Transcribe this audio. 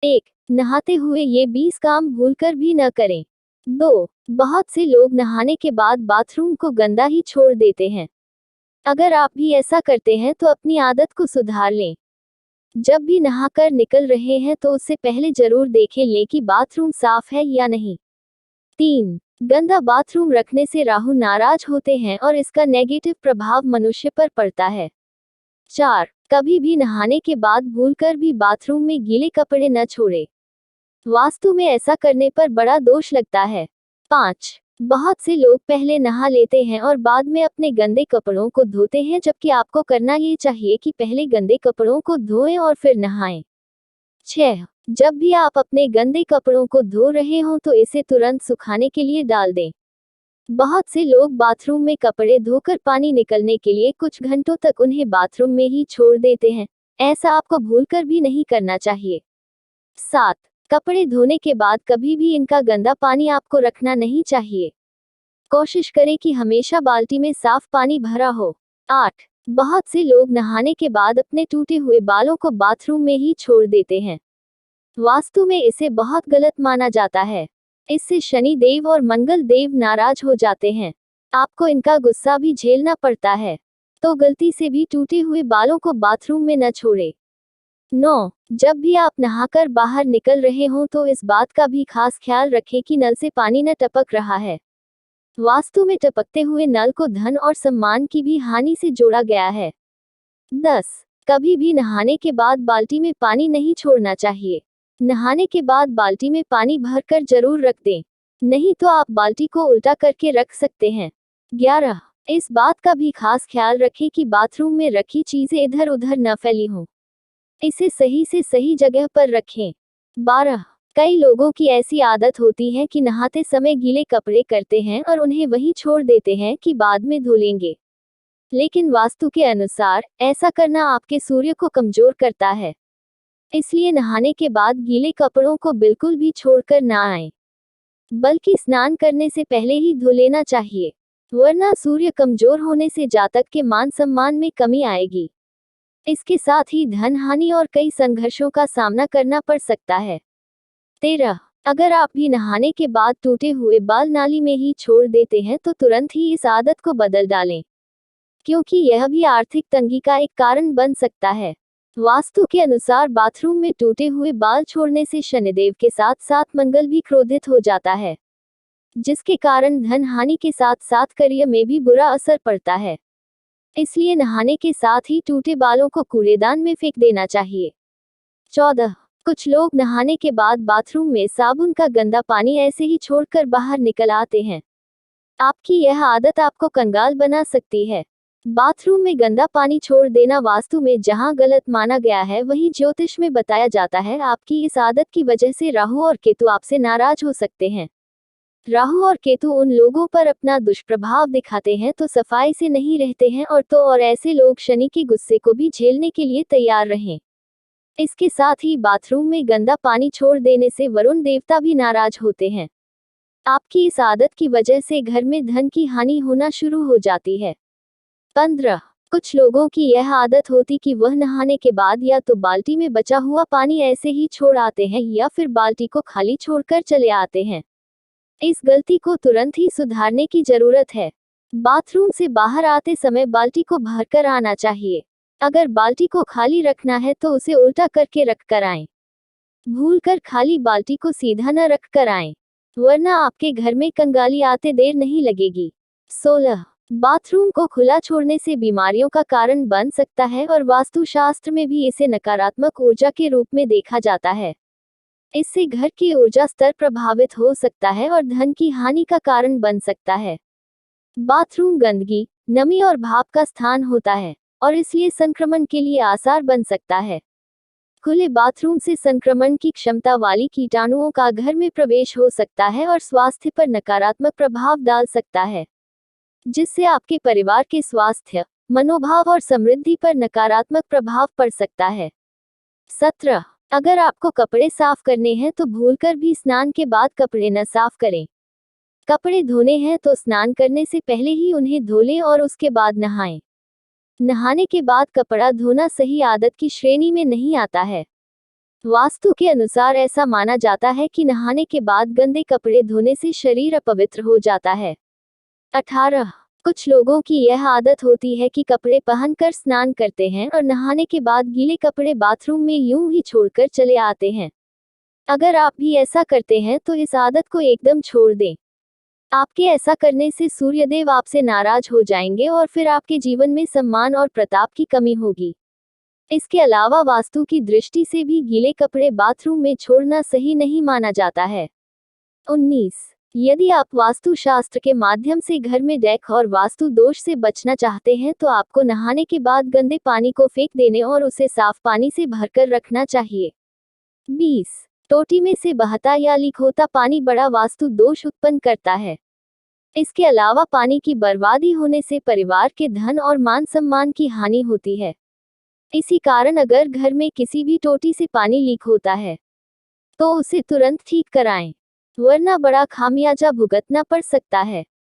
1. नहाते हुए ये 20 काम भूलकर भी न करें। 2. बहुत से लोग नहाने के बाद बाथरूम को गंदा ही छोड़ देते हैं। अगर आप भी ऐसा करते हैं तो अपनी आदत को सुधार लें। जब भी नहाकर निकल रहे हैं तो उससे पहले जरूर देखें लें कि बाथरूम साफ है या नहीं। 3. गंदा बाथरूम रखने से राहु नाराज होते हैं और इसका नेगेटिव प्रभाव मनुष्य पर पड़ता है। 4. कभी भी नहाने के बाद भूलकर भी बाथरूम में गीले कपड़े न छोड़े। वास्तु में ऐसा करने पर बड़ा दोष लगता है। 5. बहुत से लोग पहले नहा लेते हैं और बाद में अपने गंदे कपड़ों को धोते हैं, जबकि आपको करना ये चाहिए कि पहले गंदे कपड़ों को धोएं और फिर नहाएं। 6. जब भी आप अपने गंदे कपड़ों को धो रहे हों तो इसे तुरंत सुखाने के लिए डाल दें। बहुत से लोग बाथरूम में कपड़े धोकर पानी निकलने के लिए कुछ घंटों तक उन्हें बाथरूम में ही छोड़ देते हैं। ऐसा आपको भूलकर भी नहीं करना चाहिए। 7. कपड़े धोने के बाद कभी भी इनका गंदा पानी आपको रखना नहीं चाहिए। कोशिश करें कि हमेशा बाल्टी में साफ पानी भरा हो। 8. बहुत से लोग नहाने के बाद अपने टूटे हुए बालों को बाथरूम में ही छोड़ देते हैं। वास्तु में इसे बहुत गलत माना जाता है। इससे शनि देव और मंगल देव नाराज हो जाते हैं। आपको इनका गुस्सा भी झेलना पड़ता है। तो गलती से भी टूटे हुए बालों को बाथरूम में न छोड़े। 9. जब भी आप नहाकर बाहर निकल रहे हों तो इस बात का भी खास ख्याल रखें कि नल से पानी न टपक रहा है। वास्तु में टपकते हुए नल को धन और सम्मान की भी हानि से जोड़ा गया है। 10. कभी भी नहाने के बाद बाल्टी में पानी नहीं छोड़ना चाहिए। नहाने के बाद बाल्टी में पानी भरकर जरूर रख दें, नहीं तो आप बाल्टी को उल्टा करके रख सकते हैं। 11. इस बात का भी खास ख्याल रखें कि बाथरूम में रखी चीजें इधर उधर न फैली हों। इसे सही से सही जगह पर रखें। 12. कई लोगों की ऐसी आदत होती है कि नहाते समय गीले कपड़े करते हैं और उन्हें वहीं छोड़ देते हैं कि बाद में धो लेंगे। लेकिन वास्तु के अनुसार ऐसा करना आपके सूर्य को कमजोर करता है। इसलिए नहाने के बाद गीले कपड़ों को बिल्कुल भी छोड़कर ना आए, बल्कि स्नान करने से पहले ही धो लेना चाहिए, वरना सूर्य कमजोर होने से जातक के मान सम्मान में कमी आएगी। इसके साथ ही धन हानि और कई संघर्षों का सामना करना पड़ सकता है। 13. अगर आप भी नहाने के बाद टूटे हुए बाल नाली में ही छोड़ देते हैं तो तुरंत ही इस आदत को बदल डालें, क्योंकि यह भी आर्थिक तंगी का एक कारण बन सकता है। वास्तु के अनुसार बाथरूम में टूटे हुए बाल छोड़ने से शनिदेव के साथ साथ मंगल भी क्रोधित हो जाता है, जिसके कारण धन हानि के साथ साथ करियर में भी बुरा असर पड़ता है। इसलिए नहाने के साथ ही टूटे बालों को कूड़ेदान में फेंक देना चाहिए। 14. कुछ लोग नहाने के बाद बाथरूम में साबुन का गंदा पानी ऐसे ही छोड़कर बाहर निकल आते हैं। आपकी यह आदत आपको कंगाल बना सकती है। बाथरूम में गंदा पानी छोड़ देना वास्तु में जहां गलत माना गया है, वहीं ज्योतिष में बताया जाता है आपकी इस आदत की वजह से राहु और केतु आपसे नाराज हो सकते हैं। राहु और केतु उन लोगों पर अपना दुष्प्रभाव दिखाते हैं तो सफाई से नहीं रहते हैं, और ऐसे लोग शनि के गुस्से को भी झेलने के लिए तैयार रहें। इसके साथ ही बाथरूम में गंदा पानी छोड़ देने से वरुण देवता भी नाराज होते हैं। आपकी इस आदत की वजह से घर में धन की हानि होना शुरू हो जाती है। 15. कुछ लोगों की यह आदत होती कि वह नहाने के बाद या तो बाल्टी में बचा हुआ पानी ऐसे ही छोड़ आते हैं या फिर बाल्टी को खाली छोड़कर चले आते हैं। इस गलती को तुरंत ही सुधारने की जरूरत है। बाथरूम से बाहर आते समय बाल्टी को भरकर आना चाहिए। अगर बाल्टी को खाली रखना है तो उसे उल्टा करके रख कर आएं। भूलकर खाली बाल्टी को सीधा न रख कर आएं, वरना आपके घर में कंगाली आते देर नहीं लगेगी। 16. बाथरूम को खुला छोड़ने से बीमारियों का कारण बन सकता है और वास्तुशास्त्र में भी इसे नकारात्मक ऊर्जा के रूप में देखा जाता है। इससे घर की ऊर्जा स्तर प्रभावित हो सकता है और धन की हानि का कारण बन सकता है। बाथरूम गंदगी, नमी और भाप का स्थान होता है और इसलिए संक्रमण के लिए आसार बन सकता है। खुले बाथरूम से संक्रमण की क्षमता वाली कीटाणुओं का घर में प्रवेश हो सकता है और स्वास्थ्य पर नकारात्मक प्रभाव डाल सकता है, जिससे आपके परिवार के स्वास्थ्य, मनोभाव और समृद्धि पर नकारात्मक प्रभाव पड़ सकता है। 17. अगर आपको कपड़े साफ करने हैं तो भूलकर भी स्नान के बाद कपड़े न साफ करें। कपड़े धोने हैं तो स्नान करने से पहले ही उन्हें धो लें और उसके बाद नहाएं। नहाने के बाद कपड़ा धोना सही आदत की श्रेणी में नहीं आता है। वास्तु के अनुसार ऐसा माना जाता है कि नहाने के बाद गंदे कपड़े धोने से शरीर अपवित्र हो जाता है। 18 कुछ लोगों की यह आदत होती है कि कपड़े पहनकर स्नान करते हैं और नहाने के बाद गीले कपड़े बाथरूम में यूं ही छोड़कर चले आते हैं। अगर आप भी ऐसा करते हैं तो इस आदत को एकदम छोड़ दें। आपके ऐसा करने से सूर्यदेव आपसे नाराज हो जाएंगे और फिर आपके जीवन में सम्मान और प्रताप की कमी होगी। इसके अलावा वास्तु की दृष्टि से भी गीले कपड़े बाथरूम में छोड़ना सही नहीं माना जाता है। 19 यदि आप वास्तुशास्त्र के माध्यम से घर में डैक और वास्तु दोष से बचना चाहते हैं तो आपको नहाने के बाद गंदे पानी को फेंक देने और उसे साफ पानी से भरकर रखना चाहिए। 20 टोटी में से बहता या लीक होता पानी बड़ा वास्तु दोष उत्पन्न करता है। इसके अलावा पानी की बर्बादी होने से परिवार के धन और मान सम्मान की हानि होती है। इसी कारण अगर घर में किसी भी टोटी से पानी लीक होता है तो उसे तुरंत ठीक कराएं, वरना बड़ा खामियाजा भुगतना पड़ सकता है।